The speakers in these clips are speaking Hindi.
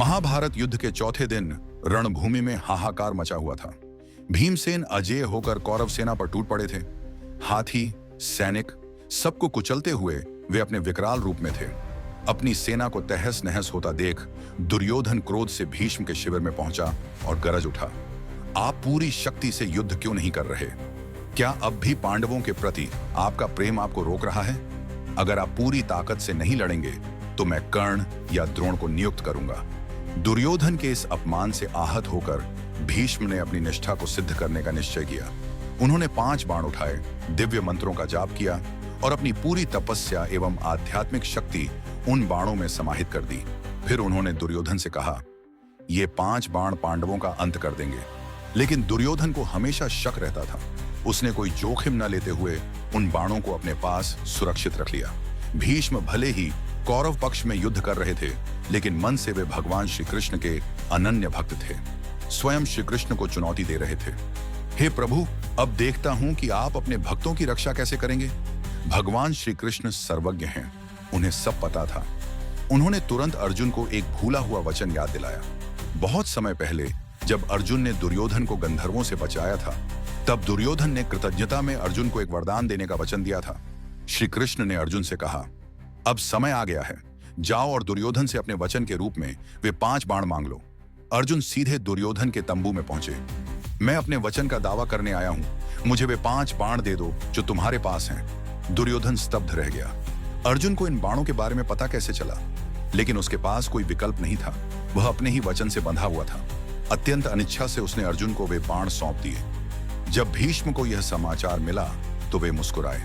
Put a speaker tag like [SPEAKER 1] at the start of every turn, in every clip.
[SPEAKER 1] महाभारत युद्ध के चौथे दिन रणभूमि में हाहाकार मचा हुआ था। भीमसेन अजेय होकर कौरव सेना पर टूट पड़े थे। हाथी, सैनिक सबको कुचलते हुए वे अपने विकराल रूप में थे। अपनी सेना को तहस नहस होता देख दुर्योधन क्रोध से भीष्म के शिविर में पहुंचा और गरज उठा, आप पूरी शक्ति से युद्ध क्यों नहीं कर रहे? क्या अब भी पांडवों के प्रति आपका प्रेम आपको रोक रहा है? अगर आप पूरी ताकत से नहीं लड़ेंगे तो मैं कर्ण या द्रोण को नियुक्त करूंगा। दुर्योधन के इस अपमान से आहत होकर भीष्म ने अपनी निष्ठा को सिद्ध करने का निश्चय किया। उन्होंने 5 बाण उठाए, दिव्य मंत्रों का जाप किया और अपनी पूरी तपस्या एवं आध्यात्मिक शक्ति उन बाणों में समाहित कर दी। फिर उन्होंने दुर्योधन से कहा, ये 5 बाण पांडवों का अंत कर देंगे। लेकिन दुर्योधन को हमेशा शक रहता था। उसने कोई जोखिम न लेते हुए उन बाणों को अपने पास सुरक्षित रख लिया। भीष्म भले ही कौरव पक्ष में युद्ध कर रहे थे, लेकिन मन से वे भगवान श्री कृष्ण के अनन्य भक्त थे। स्वयं श्री कृष्ण को चुनौती दे रहे थे, हे प्रभु, अब देखता हूं कि आप अपने भक्तों की रक्षा कैसे करेंगे। भगवान श्री कृष्ण सर्वज्ञ हैं, उन्हें सब पता था। उन्होंने तुरंत अर्जुन को एक भूला हुआ वचन याद दिलाया। बहुत समय पहले जब अर्जुन ने दुर्योधन को गंधर्वों से बचाया था, तब दुर्योधन ने कृतज्ञता में अर्जुन को एक वरदान देने का वचन दिया था। श्री कृष्ण ने अर्जुन से कहा, अब समय आ गया है, जाओ और दुर्योधन से अपने वचन के रूप में वे 5 बाण मांग लो। अर्जुन सीधे दुर्योधन के तंबू में पहुंचे। मैं अपने वचन का दावा करने आया हूं, मुझे वे 5 बाण दे दो जो तुम्हारे पास हैं। दुर्योधन स्तब्ध रह गया। अर्जुन को इन बाणों के बारे में पता कैसे चला? लेकिन उसके पास कोई विकल्प नहीं था, वह अपने ही वचन से बंधा हुआ था। अत्यंत अनिच्छा से उसने अर्जुन को वे बाण सौंप दिए। जब भीष्म को यह समाचार मिला तो वे मुस्कुराए,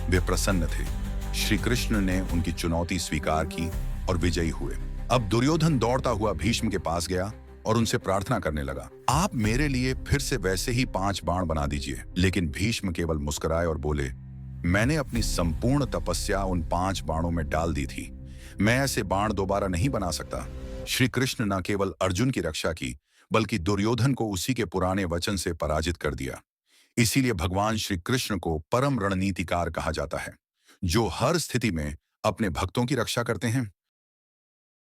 [SPEAKER 1] वे प्रसन्न थे। श्री कृष्ण ने उनकी चुनौती स्वीकार की और विजयी हुए। अब दुर्योधन दौड़ता हुआ भीष्म के पास गया और उनसे प्रार्थना करने लगा, आप मेरे लिए फिर से वैसे ही 5 बाण बना दीजिए। लेकिन भीष्म केवल मुस्कुराए और बोले, मैंने अपनी संपूर्ण तपस्या उन 5 बाणों में डाल दी थी, मैं ऐसे बाण दोबारा नहीं बना सकता। श्री कृष्ण न केवल अर्जुन की रक्षा की, बल्कि दुर्योधन को उसी के पुराने वचन से पराजित कर दिया। इसीलिए भगवान श्री कृष्ण को परम रणनीतिकार कहा जाता है, जो हर स्थिति में अपने भक्तों की रक्षा करते हैं।